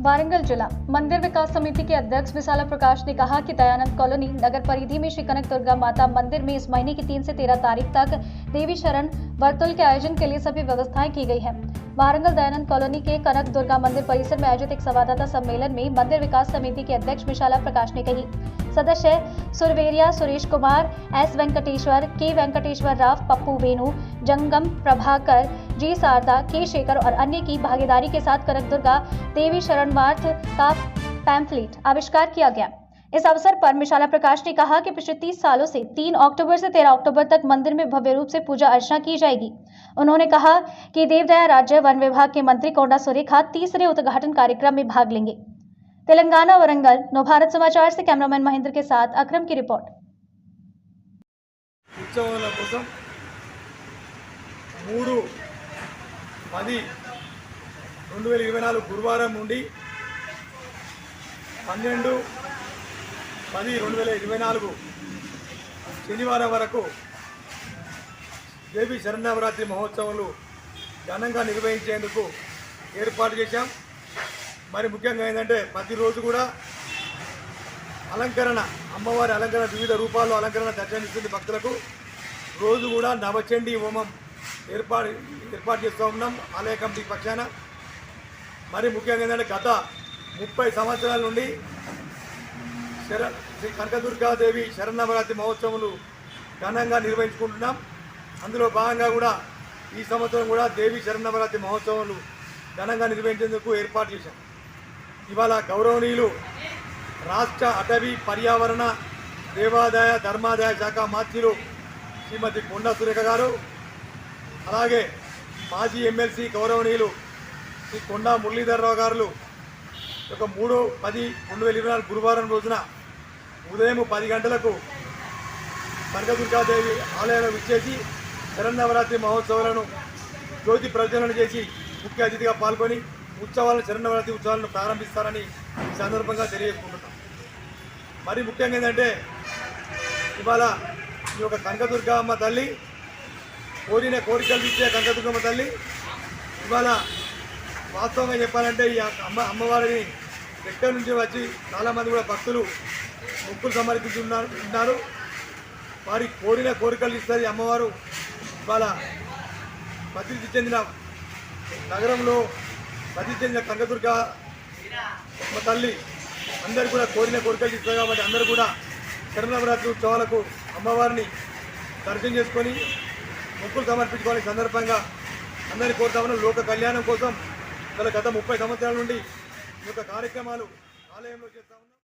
वारंगल जिला मंदिर विकास समिति के अध्यक्ष विशाला प्रकाश ने कहा कि दयानंद कॉलोनी नगर परिधि में श्री कनक दुर्गा माता मंदिर में इस महीने की 3 से 13 तारीख तक देवी शरण वर्तुल के आयोजन के लिए सभी व्यवस्थाएं की गई हैं। वारंगल दयानंद कॉलोनी के कनक दुर्गा मंदिर परिसर में आयोजित एक संवाददाता सम्मेलन में मंदिर विकास समिति के अध्यक्ष विशाला प्रकाश ने कही। सदस्य सुरवेरिया सुरेश कुमार, एस वेंकटेश्वर, के वेंकटेश्वर राव, पप्पू वेणु, जंगम प्रभाकर, जी शारदा, के शेखर और अन्य की भागीदारी के साथ कनक दुर्गा देवी शरणार्थ का पैम्फलेट आविष्कार किया गया। इस अवसर पर विशाला प्रकाश ने कहा कि पिछले 30 सालों से 3 अक्टूबर से 13 अक्टूबर तक मंदिर में भव्य रूप से पूजा अर्चना की जाएगी। उन्होंने कहा कि देवदया राज्य वन विभाग के मंत्री कोंडा सुरेखा तीसरे उद्घाटन कार्यक्रम में भाग लेंगे। तेलंगाना वरंगल नवभारत समाचार से कैमरामैन महेंद्र के साथ अक्रम की रिपोर्ट। ఉత్సవాల కోసం 3/10/2024 గురువారం నుండి 12/10/2024 శనివారం వరకు దేవి శరన్నవరాత్రి మహోత్సవాలు ఘనంగా నిర్వహించేందుకు ఏర్పాటు చేశాం। మరి ముఖ్యంగా ఏంటంటే ప్రతిరోజు కూడా అలంకరణ, అమ్మవారి అలంకరణ వివిధ రూపాల్లో అలంకరణ దర్శనమిస్తుంది భక్తులకు। రోజు కూడా నవచండీ హోమం ఏర్పాటు చేస్తూ ఉన్నాం ఆలయ కమిటీ పక్షాన। మరి ముఖ్యంగా ఏంటంటే గత 30 సంవత్సరాల నుండి శ్రీ కనకదుర్గాదేవి శరన్నవరాత్రి మహోత్సవాలు ఘనంగా నిర్వహించుకుంటున్నాం। అందులో భాగంగా కూడా ఈ సంవత్సరం కూడా దేవి శరన్నవరాత్రి మహోత్సవాలు ఘనంగా నిర్వహించేందుకు ఏర్పాటు చేశాం। ఇవాళ గౌరవనీయులు రాష్ట్ర అటవీ పర్యావరణ దేవాదాయ ధర్మాదాయ శాఖ మంత్రులు శ్రీమతి కొండా సురేఖ గారు, అలాగే మాజీ ఎమ్మెల్సీ గౌరవనీయులు శ్రీ కొండా మురళీధరరావు గారు 3/10/2024 గురువారం రోజున ఉదయం 10 గంటలకు కనకదుర్గాదేవి ఆలయంలో విచ్చేసి శరన్నవరాత్రి మహోత్సవాలను జ్యోతి ప్రజ్వలన చేసి ముఖ్య అతిథిగా పాల్గొని శరన్నవరాత్రి ఉత్సవాలను ప్రారంభిస్తారని ఈ సందర్భంగా తెలియజేసుకుంటున్నాం। మరి ముఖ్యంగా ఏంటంటే ఇవాళ ఈ యొక్క కనకదుర్గమ్మ తల్లి కోరిన కోరికలు ఇచ్చే కనకదుర్గమ్మ తల్లి ఇవాళ వాస్తవంగా చెప్పాలంటే ఈ అమ్మవారిని ఎక్కడి నుంచి వచ్చి చాలామంది కూడా భక్తులు మొక్కులు సమర్పించున్నారు। వారి కోరిన కోరికలు ఇస్తారు అమ్మవారు। ఇవాళ ప్రసిద్ధి చెందిన నగరంలో ప్రసిద్ధి చెందిన కనకదుర్గమ్మ తల్లి అందరూ కూడా కోరిన కోరికలు ఇస్తారు కాబట్టి అందరూ కూడా శరన్నవరాత్రి ఉత్సవాలకు అమ్మవారిని దర్శనం చేసుకొని మొక్కులు సమర్పించుకోవాలని సందర్భంగా అందరినీ కోరుతామని లోక కళ్యాణం కోసం గత 30 సంవత్సరాల నుండి ఈ యొక్క కార్యక్రమాలు ఆలయంలో చేస్తాము।